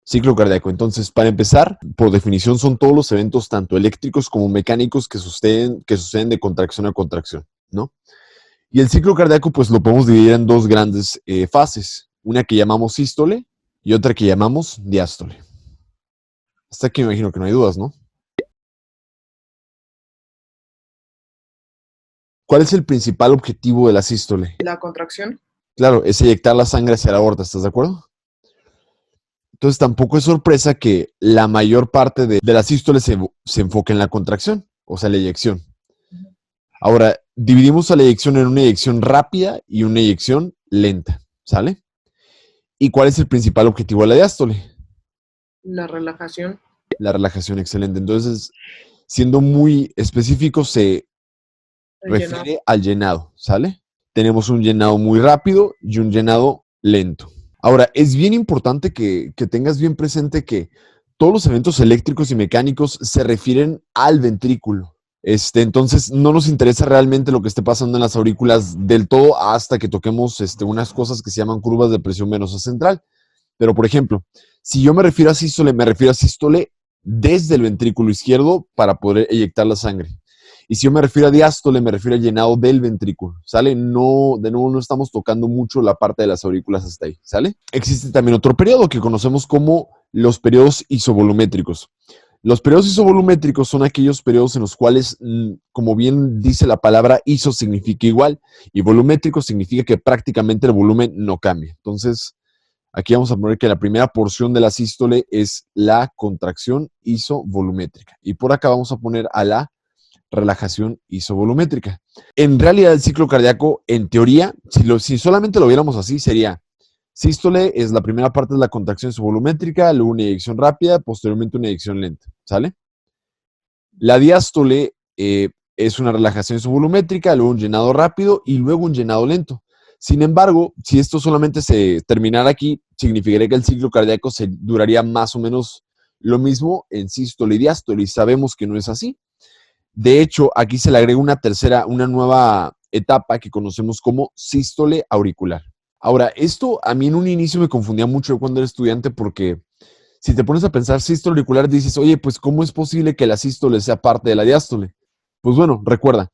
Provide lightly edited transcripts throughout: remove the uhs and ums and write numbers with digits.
Ciclo cardíaco. Entonces, para empezar, por definición, son todos los eventos, tanto eléctricos como mecánicos, que suceden de contracción a contracción, ¿no? Y el ciclo cardíaco, pues lo podemos dividir en dos grandes fases. Una que llamamos sístole y otra que llamamos diástole. Hasta aquí me imagino que no hay dudas, ¿no? ¿Cuál es el principal objetivo de la sístole? La contracción. Claro, es eyectar la sangre hacia la aorta, ¿estás de acuerdo? Entonces tampoco es sorpresa que la mayor parte de la sístole se enfoque en la contracción, o sea, la eyección. Ahora, dividimos a la eyección en una eyección rápida y una eyección lenta, ¿sale? ¿Y cuál es el principal objetivo de la diástole? La relajación. La relajación, excelente. Entonces, siendo muy específico, se refiere al llenado, ¿sale? Tenemos un llenado muy rápido y un llenado lento. Ahora, es bien importante que tengas bien presente que todos los eventos eléctricos y mecánicos se refieren al ventrículo. Entonces, no nos interesa realmente lo que esté pasando en las aurículas del todo hasta que toquemos unas cosas que se llaman curvas de presión venosa central. Pero, por ejemplo, si yo me refiero a sístole, me refiero a sístole desde el ventrículo izquierdo para poder eyectar la sangre. Y si yo me refiero a diástole, me refiero al llenado del ventrículo, ¿sale? No, de nuevo, no estamos tocando mucho la parte de las aurículas hasta ahí, ¿sale? Existe también otro periodo que conocemos como los periodos isovolumétricos. Los periodos isovolumétricos son aquellos periodos en los cuales, como bien dice la palabra, iso significa igual y volumétrico significa que prácticamente el volumen no cambia. Entonces, aquí vamos a poner que la primera porción de la sístole es la contracción isovolumétrica. Y por acá vamos a poner a la relajación isovolumétrica. En realidad, el ciclo cardíaco, en teoría, si solamente lo viéramos así, sería sístole es la primera parte de la contracción isovolumétrica, luego una eyección rápida, posteriormente una eyección lenta, ¿sale? La diástole es una relajación isovolumétrica, luego un llenado rápido y luego un llenado lento. Sin embargo, si esto solamente se terminara aquí, significaría que el ciclo cardíaco duraría más o menos lo mismo en sístole y diástole, y sabemos que no es así. De hecho, aquí se le agrega una nueva etapa que conocemos como sístole auricular. Ahora, esto a mí en un inicio me confundía mucho cuando era estudiante porque si te pones a pensar sístole auricular dices, oye, pues ¿cómo es posible que la sístole sea parte de la diástole? Pues bueno, recuerda,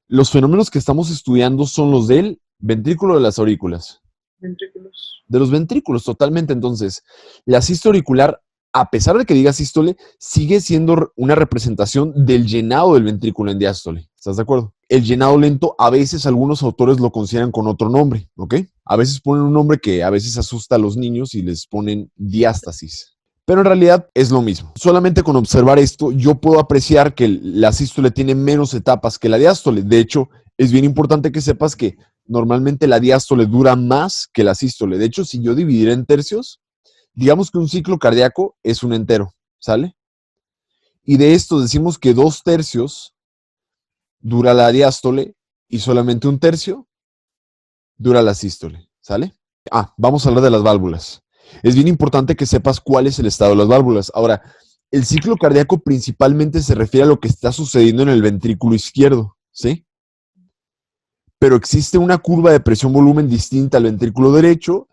los fenómenos que estamos estudiando son los del ventrículo de las aurículas. Ventrículos. De los ventrículos, totalmente. Entonces, la sístole auricular, a pesar de que diga sístole, sigue siendo una representación del llenado del ventrículo en diástole. ¿Estás de acuerdo? El llenado lento, a veces algunos autores lo consideran con otro nombre, ¿ok? A veces ponen un nombre que a veces asusta a los niños y les ponen diástasis. Pero en realidad es lo mismo. Solamente con observar esto, yo puedo apreciar que la sístole tiene menos etapas que la diástole. De hecho, es bien importante que sepas que normalmente la diástole dura más que la sístole. De hecho, si yo dividiera en tercios, digamos que un ciclo cardíaco es un entero, ¿sale? Y de esto decimos que 2/3 dura la diástole y solamente 1/3 dura la sístole, ¿sale? Vamos a hablar de las válvulas. Es bien importante que sepas cuál es el estado de las válvulas. Ahora, el ciclo cardíaco principalmente se refiere a lo que está sucediendo en el ventrículo izquierdo, ¿sí? Pero existe una curva de presión-volumen distinta al ventrículo derecho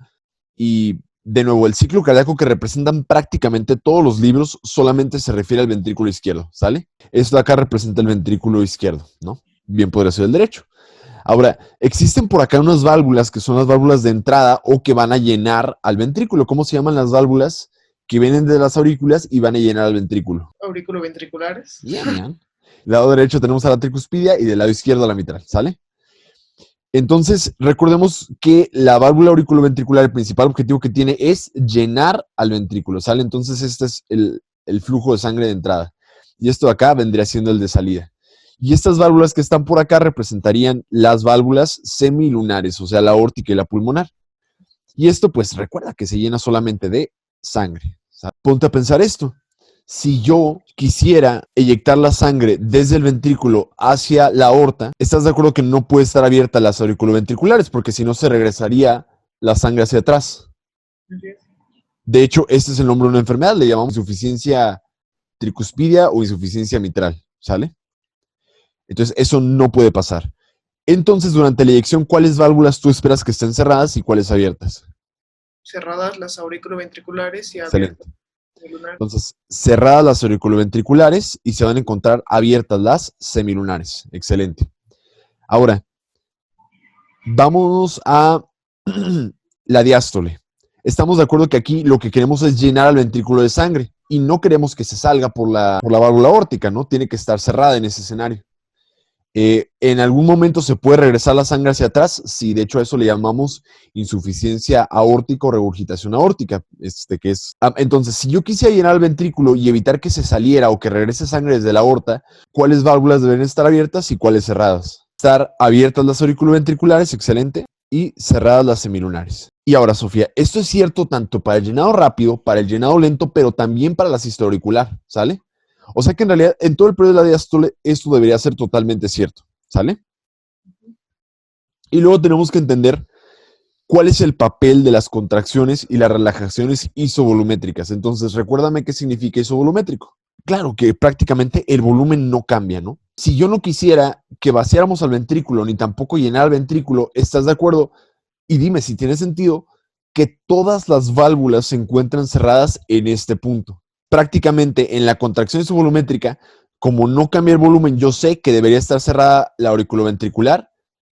y, de nuevo, el ciclo cardíaco que representan prácticamente todos los libros solamente se refiere al ventrículo izquierdo, ¿sale? Esto de acá representa el ventrículo izquierdo, ¿no? Bien podría ser el derecho. Ahora, existen por acá unas válvulas que son las válvulas de entrada o que van a llenar al ventrículo. ¿Cómo se llaman las válvulas que vienen de las aurículas y van a llenar al ventrículo? Auriculoventriculares. Bien. Del lado derecho tenemos a la tricuspidia y del lado izquierdo a la mitral, ¿sale? Entonces, recordemos que la válvula auriculoventricular, el principal objetivo que tiene es llenar al ventrículo, ¿sale? Entonces, este es el flujo de sangre de entrada. Y esto de acá vendría siendo el de salida. Y estas válvulas que están por acá representarían las válvulas semilunares, o sea, la aórtica y la pulmonar. Y esto, pues, recuerda que se llena solamente de sangre. Ponte a pensar esto. Si yo quisiera eyectar la sangre desde el ventrículo hacia la aorta, ¿estás de acuerdo que no puede estar abierta las auriculoventriculares? Porque si no se regresaría la sangre hacia atrás. De hecho, este es el nombre de una enfermedad, le llamamos insuficiencia tricuspidia o insuficiencia mitral, ¿sale? Entonces, eso no puede pasar. Entonces, durante la eyección, ¿cuáles válvulas tú esperas que estén cerradas y cuáles abiertas? Cerradas las auriculoventriculares y abiertas. Excelente. Semilunar. Entonces, cerradas las auriculoventriculares y se van a encontrar abiertas las semilunares. Excelente. Ahora, vámonos a la diástole. Estamos de acuerdo que aquí lo que queremos es llenar al ventrículo de sangre y no queremos que se salga por la válvula aórtica, ¿no? Tiene que estar cerrada en ese escenario. En algún momento se puede regresar la sangre hacia atrás, sí, de hecho a eso le llamamos insuficiencia aórtica o regurgitación aórtica, entonces, si yo quisiera llenar el ventrículo y evitar que se saliera o que regrese sangre desde la aorta, ¿cuáles válvulas deben estar abiertas y cuáles cerradas? Estar abiertas las auriculoventriculares, excelente, y cerradas las semilunares. Y ahora, Sofía, esto es cierto tanto para el llenado rápido, para el llenado lento, pero también para la sistole auricular, ¿sale? O sea que en realidad, en todo el periodo de la diástole, esto debería ser totalmente cierto, ¿sale? Y luego tenemos que entender cuál es el papel de las contracciones y las relajaciones isovolumétricas. Entonces, recuérdame qué significa isovolumétrico. Claro que prácticamente el volumen no cambia, ¿no? Si yo no quisiera que vaciáramos al ventrículo, ni tampoco llenar el ventrículo, ¿estás de acuerdo? Y dime si tiene sentido que todas las válvulas se encuentran cerradas en este punto. Prácticamente en la contracción isovolumétrica, como no cambia el volumen, yo sé que debería estar cerrada la auriculoventricular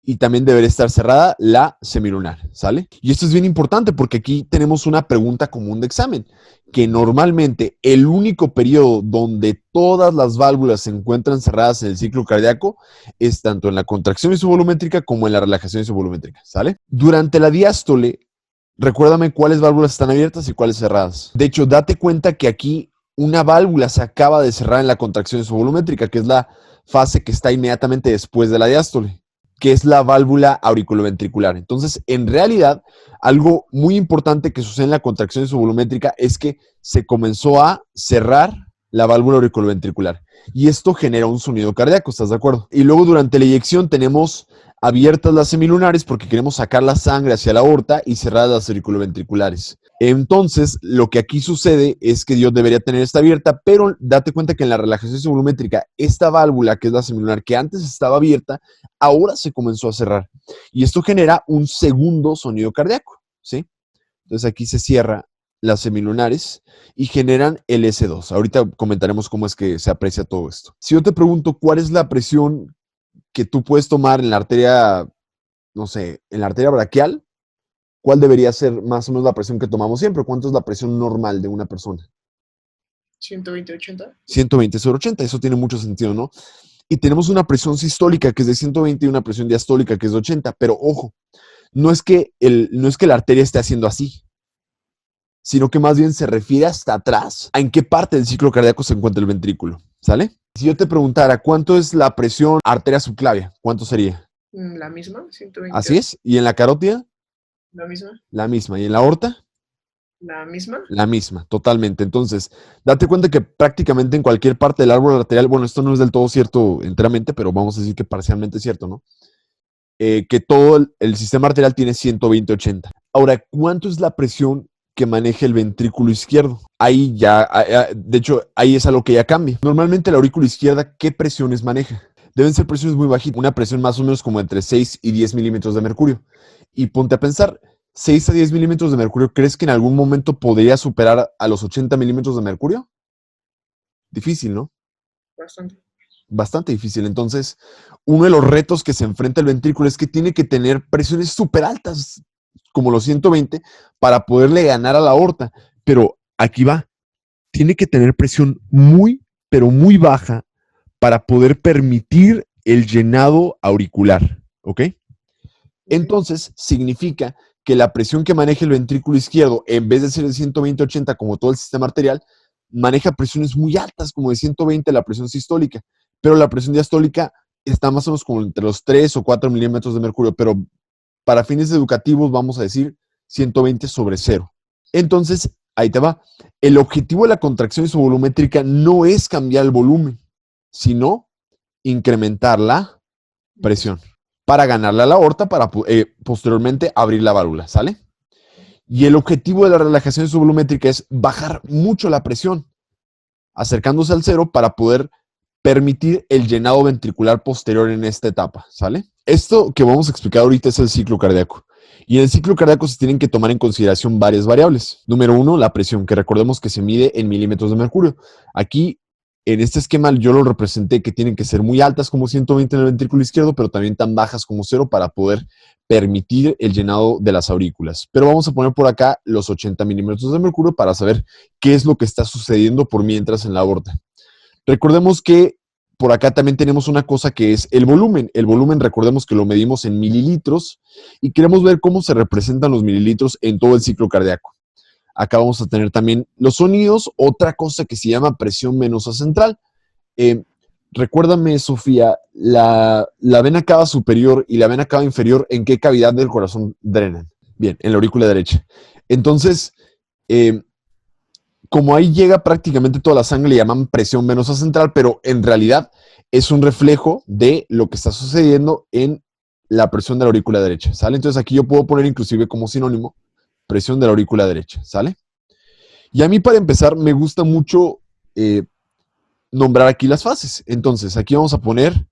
y también debería estar cerrada la semilunar, ¿sale? Y esto es bien importante porque aquí tenemos una pregunta común de examen, que normalmente el único periodo donde todas las válvulas se encuentran cerradas en el ciclo cardíaco es tanto en la contracción isovolumétrica como en la relajación isovolumétrica, ¿sale? Durante la diástole, recuérdame cuáles válvulas están abiertas y cuáles cerradas. De hecho, date cuenta que aquí una válvula se acaba de cerrar en la contracción isovolumétrica, que es la fase que está inmediatamente después de la diástole, que es la válvula auriculoventricular. Entonces, en realidad, algo muy importante que sucede en la contracción isovolumétrica es que se comenzó a cerrar la válvula auriculoventricular. Y esto genera un sonido cardíaco, ¿estás de acuerdo? Y luego durante la eyección tenemos abiertas las semilunares porque queremos sacar la sangre hacia la aorta y cerradas las auriculoventriculares. Entonces, lo que aquí sucede es que Dios debería tener esta abierta, pero date cuenta que en la relajación isovolumétrica, esta válvula, que es la semilunar, que antes estaba abierta, ahora se comenzó a cerrar. Y esto genera un segundo sonido cardíaco, ¿sí? Entonces aquí se cierra las semilunares y generan el S2. Ahorita comentaremos cómo es que se aprecia todo esto. Si yo te pregunto cuál es la presión que tú puedes tomar en la arteria, no sé, en la arteria braquial, ¿cuál debería ser más o menos la presión que tomamos siempre? ¿Cuánto es la presión normal de una persona? 120/80. 120/80, eso tiene mucho sentido, ¿no? Y tenemos una presión sistólica que es de 120 y una presión diastólica que es de 80, pero ojo, no es que la arteria esté haciendo así, sino que más bien se refiere hasta atrás, a en qué parte del ciclo cardíaco se encuentra el ventrículo, ¿sale? Si yo te preguntara cuánto es la presión arteria subclavia, ¿cuánto sería? La misma, 120. Así es. ¿Y en la carótida? La misma. La misma. ¿Y en la aorta? La misma. La misma, totalmente. Entonces, date cuenta que prácticamente en cualquier parte del árbol arterial, bueno, esto no es del todo cierto enteramente, pero vamos a decir que parcialmente es cierto, ¿no? Que todo el sistema arterial tiene 120/80. Ahora, ¿cuánto es la presión que maneja el ventrículo izquierdo? Ahí ya, de hecho, ahí es algo que ya cambia. Normalmente la aurícula izquierda, ¿qué presiones maneja? Deben ser presiones muy bajitas, una presión más o menos como entre 6 y 10 milímetros de mercurio. Y ponte a pensar, 6 a 10 milímetros de mercurio, ¿crees que en algún momento podría superar a los 80 milímetros de mercurio? Difícil, ¿no? Bastante. Bastante difícil. Entonces, uno de los retos que se enfrenta el ventrículo es que tiene que tener presiones súper altas, como los 120, para poderle ganar a la aorta. Pero aquí va, tiene que tener presión muy, pero muy baja para poder permitir el llenado auricular, ¿ok? Entonces, significa que la presión que maneja el ventrículo izquierdo, en vez de ser de 120/80 como todo el sistema arterial, maneja presiones muy altas, como de 120 la presión sistólica, pero la presión diastólica está más o menos como entre los 3 o 4 milímetros de mercurio, pero para fines educativos vamos a decir 120/0. Entonces, ahí te va. El objetivo de la contracción isovolumétrica no es cambiar el volumen, sino incrementar la presión para ganarle a la aorta para posteriormente abrir la válvula, ¿sale? Y el objetivo de la relajación isovolumétrica es bajar mucho la presión, acercándose al cero para poder permitir el llenado ventricular posterior en esta etapa, ¿sale? Esto que vamos a explicar ahorita es el ciclo cardíaco. Y en el ciclo cardíaco se tienen que tomar en consideración varias variables. Número 1, la presión, que recordemos que se mide en milímetros de mercurio. Aquí, en este esquema, yo lo representé que tienen que ser muy altas como 120 en el ventrículo izquierdo, pero también tan bajas como 0 para poder permitir el llenado de las aurículas. Pero vamos a poner por acá los 80 milímetros de mercurio para saber qué es lo que está sucediendo por mientras en la aorta. Recordemos que por acá también tenemos una cosa que es el volumen. El volumen, recordemos que lo medimos en mililitros y queremos ver cómo se representan los mililitros en todo el ciclo cardíaco. Acá vamos a tener también los sonidos, otra cosa que se llama presión venosa central. Recuérdame, Sofía, la vena cava superior y la vena cava inferior, ¿en qué cavidad del corazón drenan? Bien, en la aurícula derecha. Entonces, como ahí llega prácticamente toda la sangre, le llaman presión venosa central, pero en realidad es un reflejo de lo que está sucediendo en la presión de la aurícula derecha, ¿sale? Entonces aquí yo puedo poner inclusive como sinónimo presión de la aurícula derecha, ¿sale? Y a mí para empezar me gusta mucho nombrar aquí las fases. Entonces aquí vamos a poner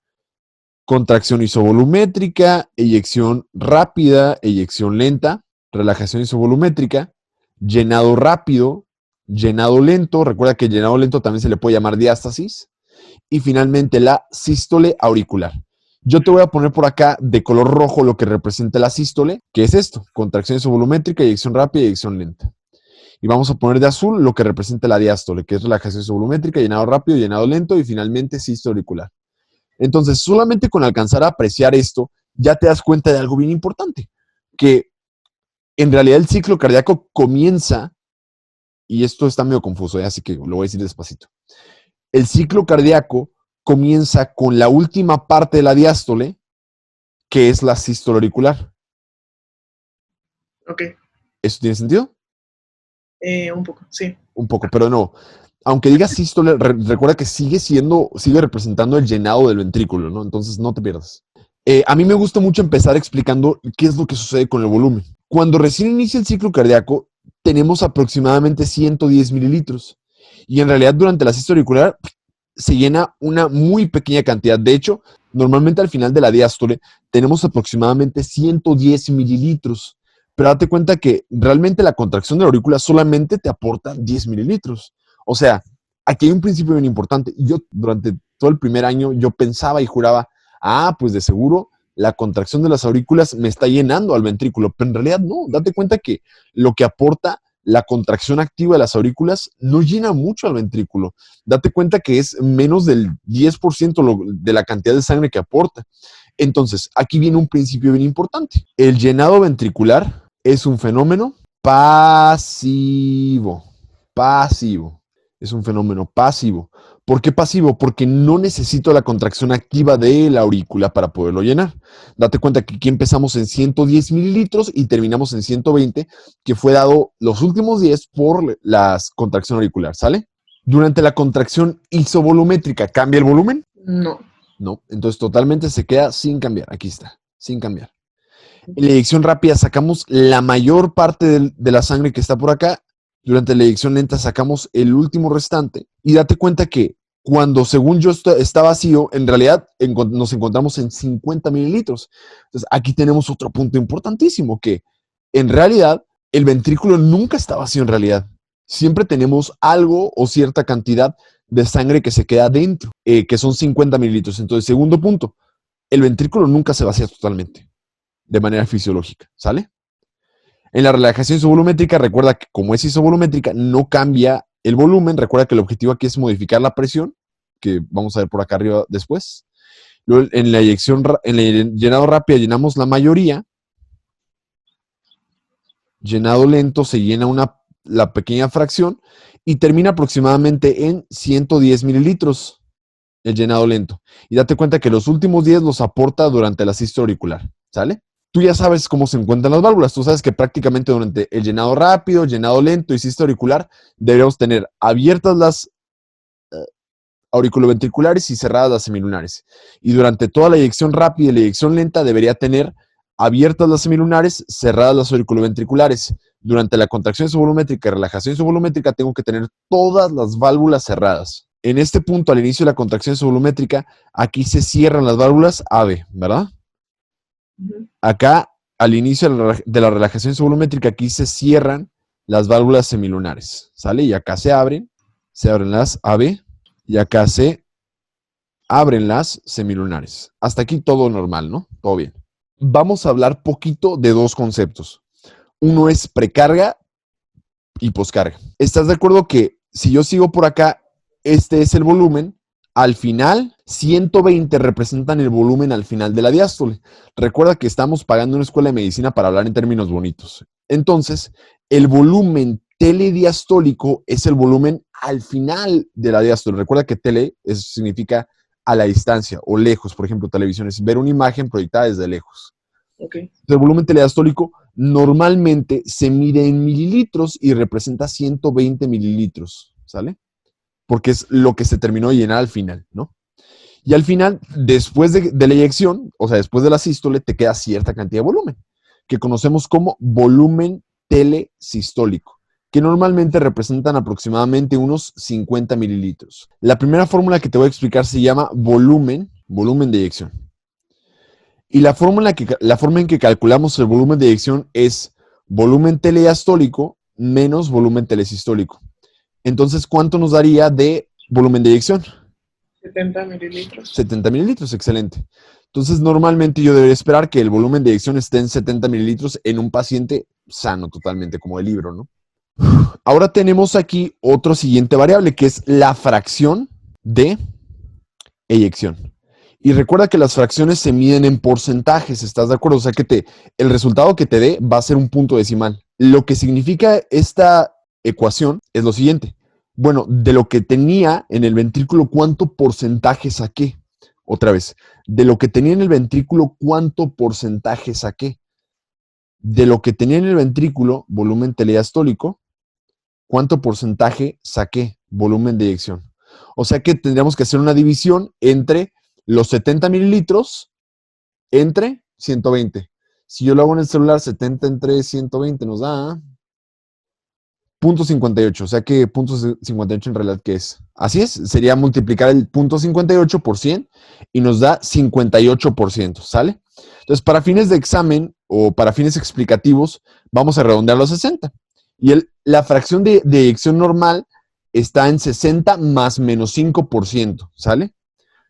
contracción isovolumétrica, eyección rápida, eyección lenta, relajación isovolumétrica, llenado rápido, llenado lento, recuerda que llenado lento también se le puede llamar diástasis, y finalmente la sístole auricular. Yo te voy a poner por acá de color rojo lo que representa la sístole, que es esto, contracción isovolumétrica, eyección rápida y eyección lenta. Y vamos a poner de azul lo que representa la diástole, que es relajación isovolumétrica, llenado rápido, llenado lento y finalmente sístole auricular. Entonces, solamente con alcanzar a apreciar esto, ya te das cuenta de algo bien importante, que en realidad el ciclo cardíaco comienza, y esto está medio confuso, así que lo voy a decir despacito. El ciclo cardíaco comienza con la última parte de la diástole, que es la sístole auricular. Ok. ¿Eso tiene sentido? Un poco, sí. Un poco, pero no. Aunque diga sístole, recuerda que sigue representando el llenado del ventrículo, ¿no? Entonces no te pierdas. A mí me gusta mucho empezar explicando qué es lo que sucede con el volumen. Cuando recién inicia el ciclo cardíaco, tenemos aproximadamente 110 mililitros. Y en realidad durante la sístole auricular se llena una muy pequeña cantidad. De hecho, normalmente al final de la diástole tenemos aproximadamente 110 mililitros. Pero date cuenta que realmente la contracción de la aurícula solamente te aporta 10 mililitros. O sea, aquí hay un principio bien importante. Yo durante todo el primer año yo pensaba y juraba, pues de seguro la contracción de las aurículas me está llenando al ventrículo, pero en realidad no. Date cuenta que lo que aporta la contracción activa de las aurículas no llena mucho al ventrículo. Date cuenta que es menos del 10% de la cantidad de sangre que aporta. Entonces, aquí viene un principio bien importante. El llenado ventricular es un fenómeno pasivo. Pasivo. Es un fenómeno pasivo. ¿Por qué pasivo? Porque no necesito la contracción activa de la aurícula para poderlo llenar. Date cuenta que aquí empezamos en 110 mililitros y terminamos en 120, que fue dado los últimos 10 por la contracción auricular, ¿sale? Durante la contracción isovolumétrica, ¿cambia el volumen? No. No, entonces totalmente se queda sin cambiar. Aquí está, sin cambiar. En la eyección rápida sacamos la mayor parte de la sangre que está por acá. Durante la eyección lenta sacamos el último restante. Y date cuenta que cuando, según yo, está vacío, en realidad nos encontramos en 50 mililitros. Entonces, aquí tenemos otro punto importantísimo, que en realidad el ventrículo nunca está vacío en realidad. Siempre tenemos algo o cierta cantidad de sangre que se queda dentro, que son 50 mililitros. Entonces, segundo punto, el ventrículo nunca se vacía totalmente, de manera fisiológica, ¿sale? En la relajación isovolumétrica, recuerda que como es isovolumétrica, no cambia el volumen. Recuerda que el objetivo aquí es modificar la presión, que vamos a ver por acá arriba después. Luego, en la llenado rápido llenamos la mayoría. Llenado lento se llena la pequeña fracción y termina aproximadamente en 110 mililitros el llenado lento. Y date cuenta que los últimos 10 los aporta durante la sístole auricular, ¿sale? Tú ya sabes cómo se encuentran las válvulas. Tú sabes que prácticamente durante el llenado rápido, llenado lento y sístole auricular deberíamos tener abiertas las auriculoventriculares y cerradas las semilunares. Y durante toda la eyección rápida y la eyección lenta debería tener abiertas las semilunares, cerradas las auriculoventriculares. Durante la contracción isovolumétrica y relajación isovolumétrica tengo que tener todas las válvulas cerradas. En este punto, al inicio de la contracción isovolumétrica, aquí se cierran las válvulas AB, ¿verdad? Acá al inicio de la relajación subvolumétrica, aquí se cierran las válvulas semilunares, ¿sale? Y acá se abren las AB, y acá se abren las semilunares. Hasta aquí todo normal, ¿no? Todo bien. Vamos a hablar poquito de dos conceptos. Uno es precarga y poscarga. ¿Estás de acuerdo que si yo sigo por acá, este es el volumen? Al final, 120 representan el volumen al final de la diástole. Recuerda que estamos pagando una escuela de medicina para hablar en términos bonitos. Entonces, el volumen telediastólico es el volumen al final de la diástole. Recuerda que tele significa a la distancia o lejos. Por ejemplo, televisión es ver una imagen proyectada desde lejos. Okay. El volumen telediastólico normalmente se mide en mililitros y representa 120 mililitros, ¿sale? Porque es lo que se terminó de llenar al final, ¿no? Y al final, después de la eyección, o sea, después de la sístole, te queda cierta cantidad de volumen, que conocemos como volumen telesistólico, que normalmente representan aproximadamente unos 50 mililitros. La primera fórmula que te voy a explicar se llama volumen de eyección. Y la forma en que calculamos el volumen de eyección es volumen telediastólico menos volumen telesistólico. Entonces, ¿cuánto nos daría de volumen de eyección? 70 mililitros. 70 mililitros, excelente. Entonces, normalmente yo debería esperar que el volumen de eyección esté en 70 mililitros en un paciente sano totalmente, como el libro, ¿no? Ahora tenemos aquí otro siguiente variable, que es la fracción de eyección. Y recuerda que las fracciones se miden en porcentajes, ¿estás de acuerdo? O sea que el resultado que te dé va a ser un punto decimal. Lo que significa esta ecuación es lo siguiente. Bueno, de lo que tenía en el ventrículo, ¿cuánto porcentaje saqué? Otra vez, de lo que tenía en el ventrículo, ¿cuánto porcentaje saqué? De lo que tenía en el ventrículo, volumen telediastólico, ¿cuánto porcentaje saqué? Volumen de eyección. O sea que tendríamos que hacer una división entre los 70 mililitros entre 120. Si yo lo hago en el celular, 70 entre 120 nos da 0.58. O sea que 0.58 en realidad, ¿qué es? Así es, sería multiplicar el 0.58 por 100 y nos da 58%, ¿sale? Entonces, para fines de examen o para fines explicativos, vamos a redondearlo a 60. Y la fracción de eyección normal está en 60 más menos 5%, ¿sale?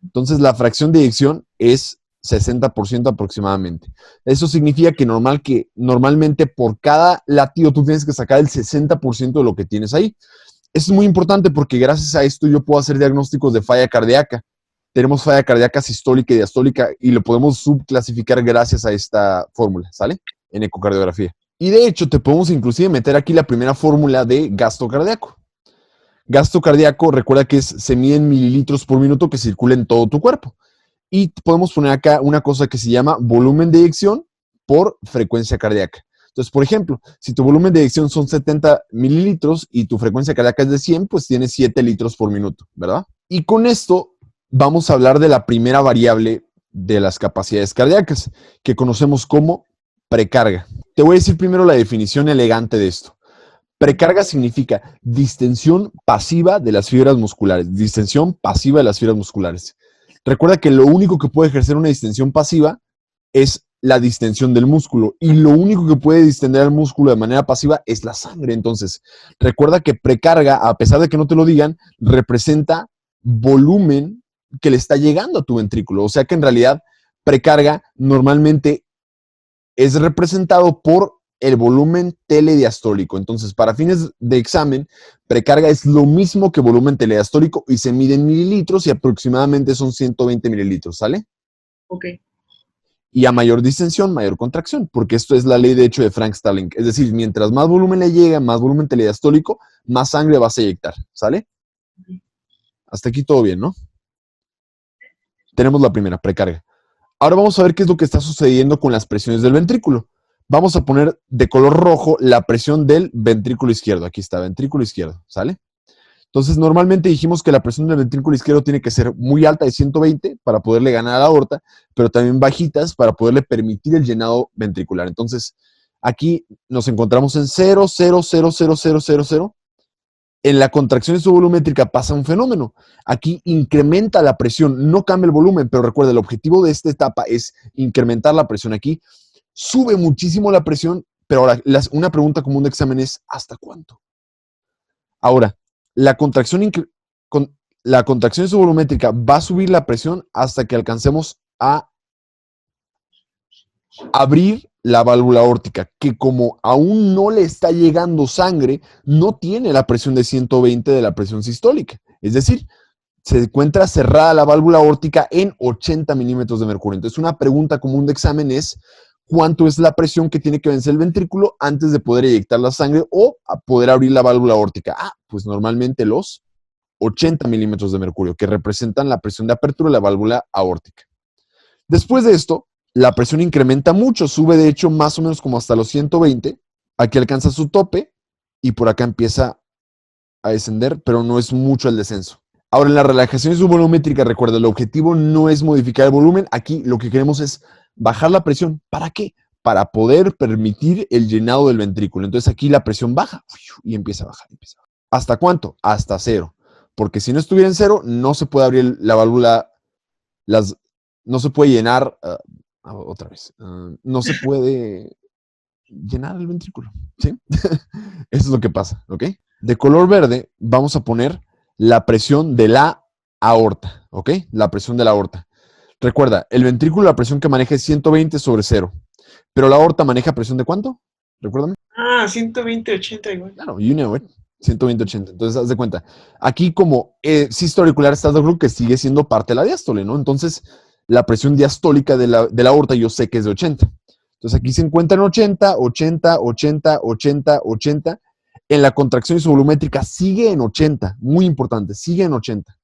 Entonces, la fracción de eyección es 60% aproximadamente. Eso significa que normalmente por cada latido tú tienes que sacar el 60% de lo que tienes ahí. Esto es muy importante porque gracias a esto yo puedo hacer diagnósticos de falla cardíaca. Tenemos falla cardíaca sistólica y diastólica y lo podemos subclasificar gracias a esta fórmula, ¿sale? En ecocardiografía. Y de hecho te podemos inclusive meter aquí la primera fórmula de gasto cardíaco. Gasto cardíaco, recuerda que se mide en mililitros por minuto que circula en todo tu cuerpo. Y podemos poner acá una cosa que se llama volumen de eyección por frecuencia cardíaca. Entonces, por ejemplo, si tu volumen de eyección son 70 mililitros y tu frecuencia cardíaca es de 100, pues tienes 7 litros por minuto, ¿verdad? Y con esto vamos a hablar de la primera variable de las capacidades cardíacas, que conocemos como precarga. Te voy a decir primero la definición elegante de esto. Precarga significa distensión pasiva de las fibras musculares. Distensión pasiva de las fibras musculares. Recuerda que lo único que puede ejercer una distensión pasiva es la distensión del músculo. Y lo único que puede distender al músculo de manera pasiva es la sangre. Entonces, recuerda que precarga, a pesar de que no te lo digan, representa volumen que le está llegando a tu ventrículo. O sea que en realidad precarga normalmente es representado por el volumen telediastólico. Entonces, para fines de examen, precarga es lo mismo que volumen telediastólico y se mide en mililitros y aproximadamente son 120 mililitros, ¿sale? Ok. Y a mayor distensión, mayor contracción, porque esto es la ley de hecho de Frank Starling. Es decir, mientras más volumen le llega, más volumen telediastólico, más sangre vas a eyectar, ¿sale? Hasta aquí todo bien, ¿no? Tenemos la primera, precarga. Ahora vamos a ver qué es lo que está sucediendo con las presiones del ventrículo. Vamos a poner de color rojo la presión del ventrículo izquierdo. Aquí está, ventrículo izquierdo, ¿sale? Entonces, normalmente dijimos que la presión del ventrículo izquierdo tiene que ser muy alta, de 120, para poderle ganar a la aorta, pero también bajitas para poderle permitir el llenado ventricular. Entonces, aquí nos encontramos en 0,0000000. En la contracción subvolumétrica pasa un fenómeno. Aquí incrementa la presión, no cambia el volumen, pero recuerda, el objetivo de esta etapa es incrementar la presión aquí. sube muchísimo la presión, pero ahora una pregunta común de examen es ¿hasta cuánto? Ahora, la contracción subvolumétrica va a subir la presión hasta que alcancemos a abrir la válvula aórtica, que como aún no le está llegando sangre, no tiene la presión de 120 de la presión sistólica. Es decir, se encuentra cerrada la válvula aórtica en 80 milímetros de mercurio. Entonces, una pregunta común de examen es ¿cuánto es la presión que tiene que vencer el ventrículo antes de poder eyectar la sangre o a poder abrir la válvula aórtica? Pues normalmente los 80 milímetros de mercurio, que representan la presión de apertura de la válvula aórtica. Después de esto, la presión incrementa mucho, sube de hecho más o menos como hasta los 120, aquí alcanza su tope y por acá empieza a descender, pero no es mucho el descenso. Ahora, en la relajación subvolumétrica, recuerda, el objetivo no es modificar el volumen, aquí lo que queremos es bajar la presión. ¿Para qué? Para poder permitir el llenado del ventrículo. Entonces aquí la presión baja y empieza a bajar. ¿Hasta cuánto? Hasta 0. Porque si no estuviera en 0, no se puede abrir la válvula, no se puede llenar, otra vez, no se puede llenar el ventrículo, ¿sí? Eso es lo que pasa, ¿ok? De color verde vamos a poner la presión de la aorta, ¿ok? La presión de la aorta. Recuerda, el ventrículo, la presión que maneja es 120 sobre 0. Pero la aorta maneja presión de ¿cuánto? Recuérdame. 120/80 igual. Claro, you know it. 120/80. Entonces, haz de cuenta. Aquí como sístole auricular estás de acuerdo que sigue siendo parte de la diástole, ¿no? Entonces, la presión diastólica de la aorta yo sé que es de 80. Entonces, aquí se encuentra en 80, 80, 80, 80, 80. En la contracción isovolumétrica sigue en 80. Muy importante, sigue en 80.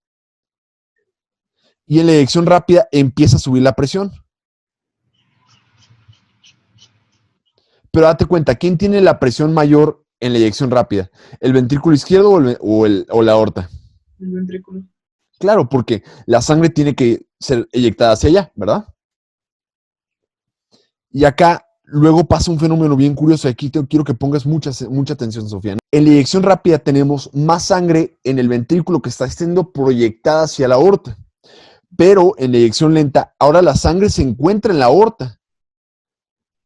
Y en la eyección rápida empieza a subir la presión. Pero date cuenta, ¿quién tiene la presión mayor en la eyección rápida? ¿El ventrículo izquierdo o la aorta? El ventrículo. Claro, porque la sangre tiene que ser eyectada hacia allá, ¿verdad? Y acá luego pasa un fenómeno bien curioso. Aquí quiero que pongas mucha atención, Sofía. En la eyección rápida tenemos más sangre en el ventrículo que está siendo proyectada hacia la aorta. Pero en la eyección lenta, ahora la sangre se encuentra en la aorta.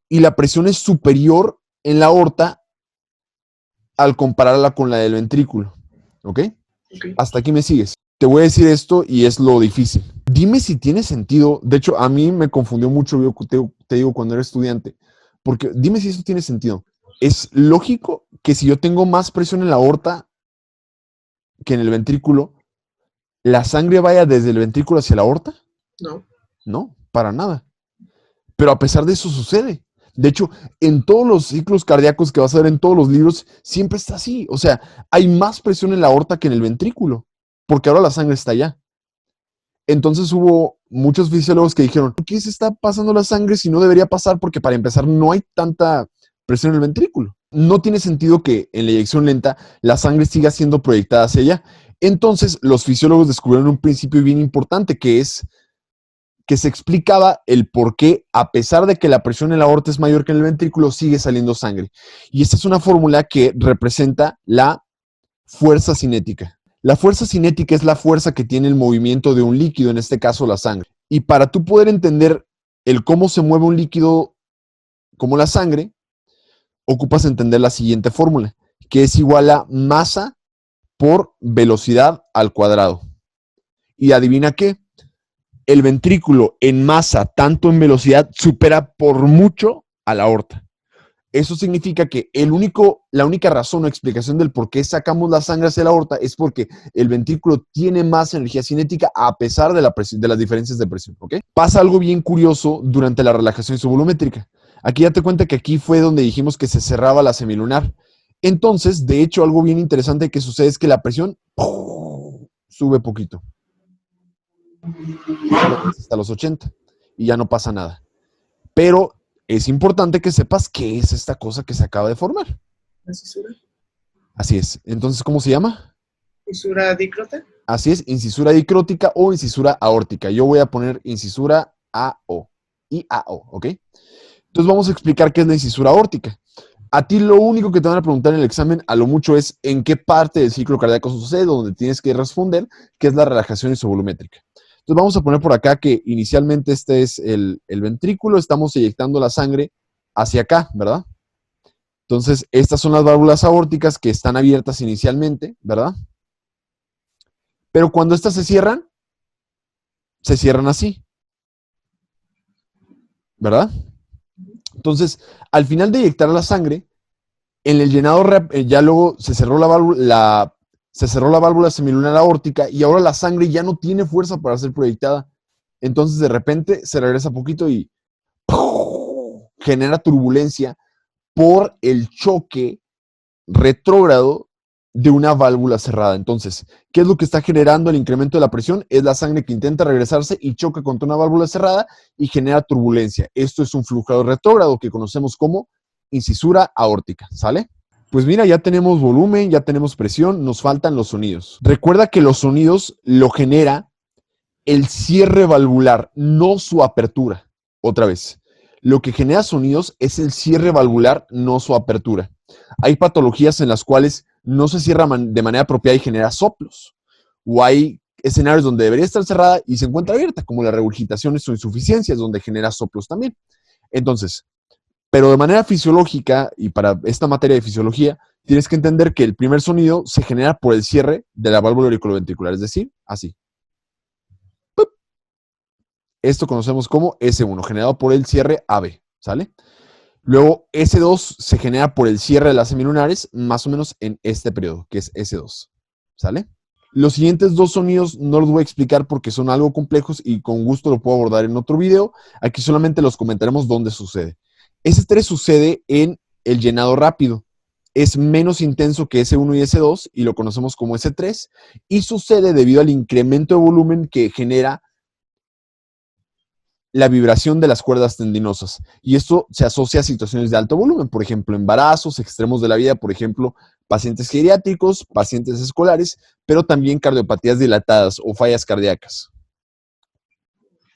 Y la presión es superior en la aorta al compararla con la del ventrículo. ¿Ok? Hasta aquí me sigues. Te voy a decir esto y es lo difícil. Dime si tiene sentido. De hecho, a mí me confundió mucho, yo te digo, cuando era estudiante. Porque dime si eso tiene sentido. ¿Es lógico que si yo tengo más presión en la aorta que en el ventrículo, la sangre vaya desde el ventrículo hacia la aorta? No. No, para nada. Pero a pesar de eso sucede. De hecho, en todos los ciclos cardíacos que vas a ver en todos los libros, siempre está así. O sea, hay más presión en la aorta que en el ventrículo, porque ahora la sangre está allá. Entonces hubo muchos fisiólogos que dijeron, ¿por qué se está pasando la sangre si no debería pasar? Porque para empezar no hay tanta presión en el ventrículo. No tiene sentido que en la eyección lenta la sangre siga siendo proyectada hacia allá. Entonces los fisiólogos descubrieron un principio bien importante que es que se explicaba el por qué, a pesar de que la presión en la aorta es mayor que en el ventrículo, sigue saliendo sangre. Y esta es una fórmula que representa la fuerza cinética. La fuerza cinética es la fuerza que tiene el movimiento de un líquido, en este caso la sangre. Y para tú poder entender el cómo se mueve un líquido como la sangre, ocupas entender la siguiente fórmula, que es igual a masa por velocidad al cuadrado. Y adivina qué, el ventrículo en masa, tanto en velocidad, supera por mucho a la aorta. Eso significa que la única razón o explicación del por qué sacamos la sangre hacia la aorta es porque el ventrículo tiene más energía cinética a pesar de las diferencias de presión. ¿Okay? Pasa algo bien curioso durante la relajación isovolumétrica. Aquí ya te cuenta que aquí fue donde dijimos que se cerraba la semilunar. Entonces, de hecho, algo bien interesante que sucede es que la presión sube poquito. Hasta los 80 y ya no pasa nada. Pero es importante que sepas qué es esta cosa que se acaba de formar. ¿La cisura? Así es. Entonces, ¿cómo se llama? ¿Cisura dicrótica? Así es, incisura dicrótica o incisura aórtica. Yo voy a poner incisura AO. IAO, ¿ok? Entonces vamos a explicar qué es la incisura aórtica. A ti lo único que te van a preguntar en el examen a lo mucho es en qué parte del ciclo cardíaco sucede, donde tienes que responder, que es la relajación isovolumétrica. Entonces vamos a poner por acá que inicialmente este es el ventrículo, estamos eyectando la sangre hacia acá, ¿verdad? Entonces, estas son las válvulas aórticas que están abiertas inicialmente, ¿verdad? Pero cuando estas se cierran así, ¿verdad? Entonces, al final de inyectar la sangre, en el llenado ya luego se cerró la válvula semilunar aórtica y ahora la sangre ya no tiene fuerza para ser proyectada. Entonces, de repente, se regresa poquito y ¡pum!, genera turbulencia por el choque retrógrado de una válvula cerrada. Entonces, ¿qué es lo que está generando el incremento de la presión? Es la sangre que intenta regresarse y choca contra una válvula cerrada y genera turbulencia. Esto es un flujo retrógrado que conocemos como incisura aórtica, ¿sale? Pues mira, ya tenemos volumen, ya tenemos presión, nos faltan los sonidos. Recuerda que los sonidos lo genera el cierre valvular, no su apertura. Otra vez, lo que genera sonidos es el cierre valvular, no su apertura. Hay patologías en las cuales no se cierra de manera apropiada y genera soplos. O hay escenarios donde debería estar cerrada y se encuentra abierta, como las regurgitaciones o insuficiencias, donde genera soplos también. Entonces, pero de manera fisiológica, y para esta materia de fisiología, tienes que entender que el primer sonido se genera por el cierre de la válvula auriculoventricular, es decir, así. Esto conocemos como S1, generado por el cierre AB, ¿sale? Luego, S2 se genera por el cierre de las semilunares, más o menos en este periodo, que es S2, ¿sale? Los siguientes dos sonidos no los voy a explicar porque son algo complejos y con gusto lo puedo abordar en otro video. Aquí solamente los comentaremos dónde sucede. S3 sucede en el llenado rápido. Es menos intenso que S1 y S2 y lo conocemos como S3 y sucede debido al incremento de volumen que genera la vibración de las cuerdas tendinosas. Y esto se asocia a situaciones de alto volumen, por ejemplo, embarazos, extremos de la vida, por ejemplo, pacientes geriátricos, pacientes escolares, pero también cardiopatías dilatadas o fallas cardíacas.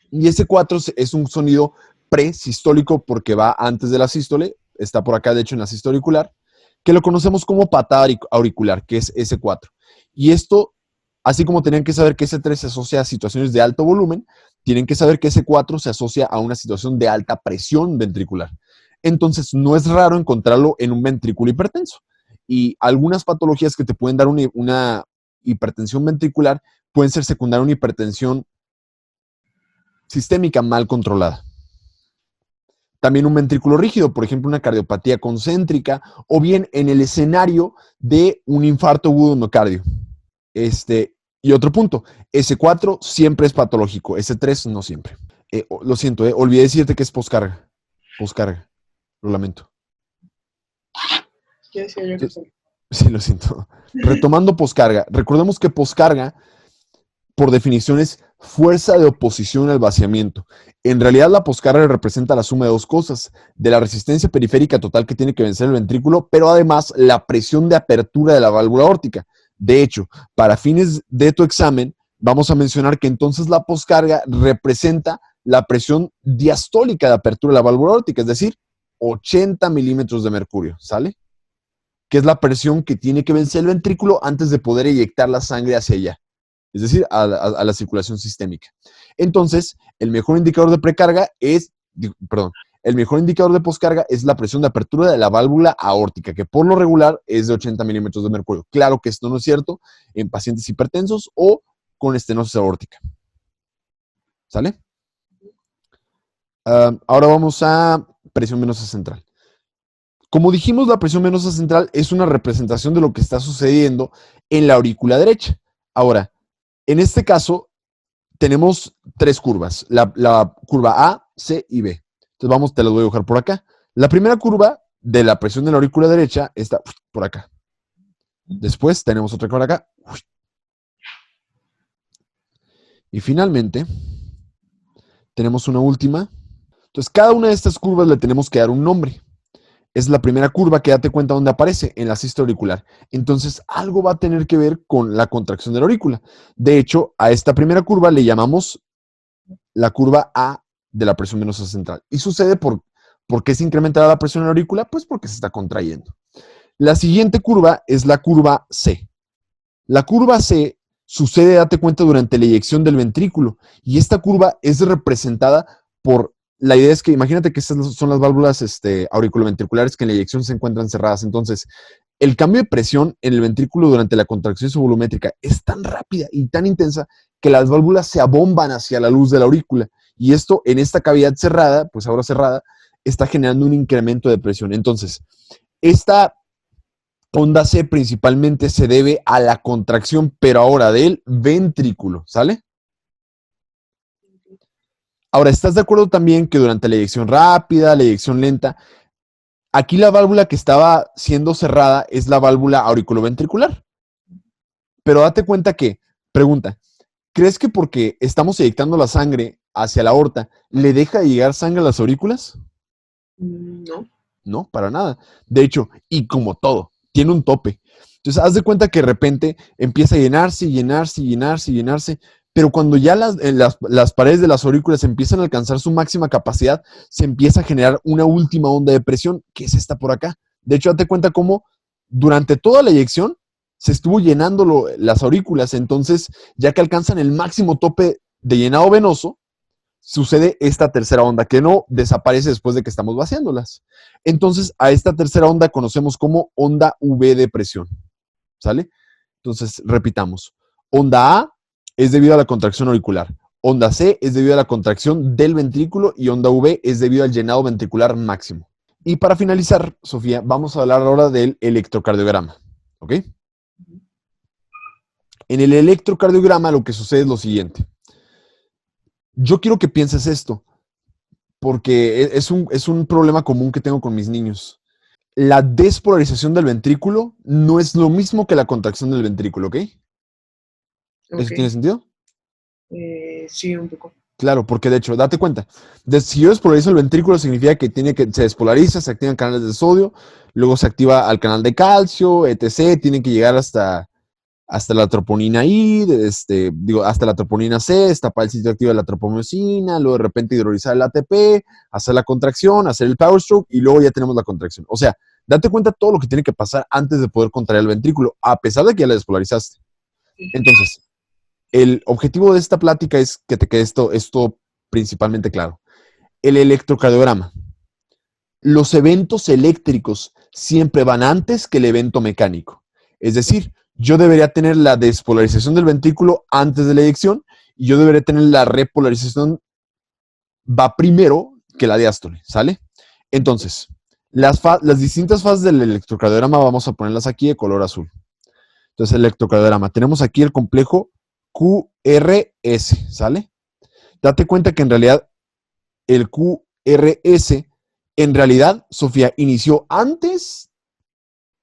Y S4 es un sonido presistólico porque va antes de la sístole, está por acá de hecho en la sístole auricular, que lo conocemos como patada auricular, que es S4. Y esto, así como tenían que saber que S3 se asocia a situaciones de alto volumen, tienen que saber que S4 se asocia a una situación de alta presión ventricular. Entonces, no es raro encontrarlo en un ventrículo hipertenso. Y algunas patologías que te pueden dar una hipertensión ventricular pueden ser secundaria a una hipertensión sistémica mal controlada. También un ventrículo rígido, por ejemplo, una cardiopatía concéntrica, o bien en el escenario de un infarto agudo de miocardio. Y otro punto, S4 siempre es patológico, S3 no siempre. Lo siento, olvidé decirte que es poscarga. Poscarga, lo lamento. ¿Qué decía yo que soy? Sí, lo siento. Retomando poscarga, recordemos que poscarga, por definición, es fuerza de oposición al vaciamiento. En realidad, la poscarga representa la suma de dos cosas, de la resistencia periférica total que tiene que vencer el ventrículo, pero además la presión de apertura de la válvula aórtica. De hecho, para fines de tu examen, vamos a mencionar que entonces la poscarga representa la presión diastólica de apertura de la válvula aórtica, es decir, 80 milímetros de mercurio, ¿sale? Que es la presión que tiene que vencer el ventrículo antes de poder eyectar la sangre hacia allá, es decir, a la circulación sistémica. Entonces, el mejor indicador de precarga el mejor indicador de poscarga es la presión de apertura de la válvula aórtica, que por lo regular es de 80 milímetros de mercurio. Claro que esto no es cierto en pacientes hipertensos o con estenosis aórtica. ¿Sale? Ahora vamos a presión venosa central. Como dijimos, la presión venosa central es una representación de lo que está sucediendo en la aurícula derecha. Ahora, en este caso, tenemos tres curvas, la curva A, C y B. Entonces te las voy a dibujar por acá. La primera curva de la presión de la aurícula derecha está por acá. Después tenemos otra por acá. Y finalmente, tenemos una última. Entonces, cada una de estas curvas le tenemos que dar un nombre. Es la primera curva que date cuenta dónde aparece, en la sístole auricular. Entonces, algo va a tener que ver con la contracción de la aurícula. De hecho, a esta primera curva le llamamos la curva A de la presión venosa central. Y sucede ¿por qué se incrementa la presión en la aurícula? Pues porque se está contrayendo. La siguiente curva es la curva C. La curva C sucede, date cuenta, durante la eyección del ventrículo. Y esta curva es representada por la idea es que imagínate que estas son las válvulas auriculoventriculares que en la eyección se encuentran cerradas. Entonces, el cambio de presión en el ventrículo durante la contracción isovolumétrica es tan rápida y tan intensa que las válvulas se abomban hacia la luz de la aurícula. Y esto en esta cavidad cerrada, pues ahora cerrada, está generando un incremento de presión. Entonces, esta onda C principalmente se debe a la contracción, pero ahora del ventrículo, ¿sale? Ahora, ¿estás de acuerdo también que durante la eyección rápida, la eyección lenta, aquí la válvula que estaba siendo cerrada es la válvula auriculoventricular? Pero date cuenta que, pregunta, ¿crees que porque estamos eyectando la sangre hacia la aorta, le deja de llegar sangre a las aurículas? No. No, para nada. De hecho, y como todo, tiene un tope. Entonces, haz de cuenta que de repente empieza a llenarse, llenarse, llenarse, llenarse, pero cuando ya las paredes de las aurículas empiezan a alcanzar su máxima capacidad, se empieza a generar una última onda de presión, que es esta por acá. De hecho, date cuenta cómo durante toda la eyección se estuvo llenando las aurículas, entonces, ya que alcanzan el máximo tope de llenado venoso, sucede esta tercera onda que no desaparece después de que estamos vaciándolas. Entonces, a esta tercera onda conocemos como onda V de presión. ¿Sale? Entonces, repitamos. Onda A es debido a la contracción auricular. Onda C es debido a la contracción del ventrículo y onda V es debido al llenado ventricular máximo. Y para finalizar, Sofía, vamos a hablar ahora del electrocardiograma. ¿Ok? En el electrocardiograma lo que sucede es lo siguiente. Yo quiero que pienses esto, porque es un problema común que tengo con mis niños. La despolarización del ventrículo no es lo mismo que la contracción del ventrículo, ¿ok? ¿Eso tiene sentido? Sí, un poco. Claro, porque de hecho, date cuenta, si yo despolarizo el ventrículo significa que se despolariza, se activan canales de sodio, luego se activa al canal de calcio, etc. Tiene que llegar hasta la troponina I, hasta la troponina C, destapar el sitio activo de la tropomosina, luego de repente hidrolizar el ATP, hacer la contracción, hacer el power stroke y luego ya tenemos la contracción. O sea, date cuenta todo lo que tiene que pasar antes de poder contraer el ventrículo, a pesar de que ya la despolarizaste. Entonces, el objetivo de esta plática es que te quede esto principalmente claro. El electrocardiograma. Los eventos eléctricos siempre van antes que el evento mecánico. Es decir, yo debería tener la despolarización del ventrículo antes de la eyección y yo debería tener la repolarización va primero que la diástole, ¿sale? Entonces, las distintas fases del electrocardiograma vamos a ponerlas aquí de color azul. Entonces, el electrocardiograma. Tenemos aquí el complejo QRS, ¿sale? Date cuenta que en realidad el QRS, en realidad, Sofía, inició antes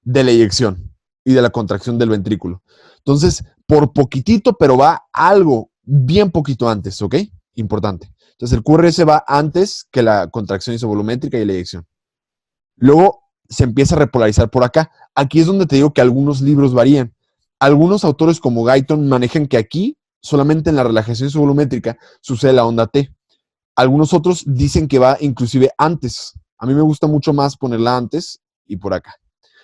de la eyección y de la contracción del ventrículo. Entonces, por poquitito, pero va algo bien poquito antes, ¿ok? Importante. Entonces, el QRS va antes que la contracción isovolumétrica y la eyección. Luego se empieza a repolarizar por acá. Aquí es donde te digo que algunos libros varían. Algunos autores como Guyton manejan que aquí, solamente en la relajación isovolumétrica, sucede la onda T. Algunos otros dicen que va inclusive antes. A mí me gusta mucho más ponerla antes y por acá.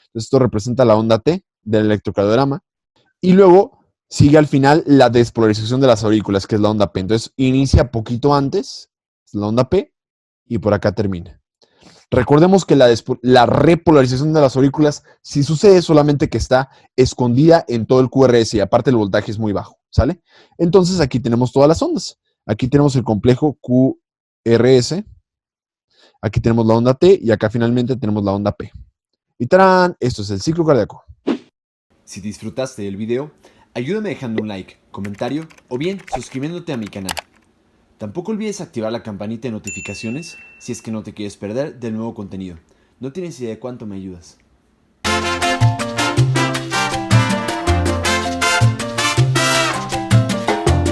Entonces, esto representa la onda T del electrocardiograma. Y luego sigue al final la despolarización de las aurículas, que es la onda P. Entonces, inicia poquito antes, es la onda P, y por acá termina. Recordemos que la repolarización de las aurículas sí sucede, solamente que está escondida en todo el QRS y aparte el voltaje es muy bajo, ¿sale? Entonces, aquí tenemos todas las ondas. Aquí tenemos el complejo QRS, aquí tenemos la onda T y acá finalmente tenemos la onda P. Y ¡tarán! Esto es el ciclo cardíaco. Si disfrutaste del video, ayúdame dejando un like, comentario o bien suscribiéndote a mi canal. Tampoco olvides activar la campanita de notificaciones si es que no te quieres perder del nuevo contenido. No tienes idea de cuánto me ayudas.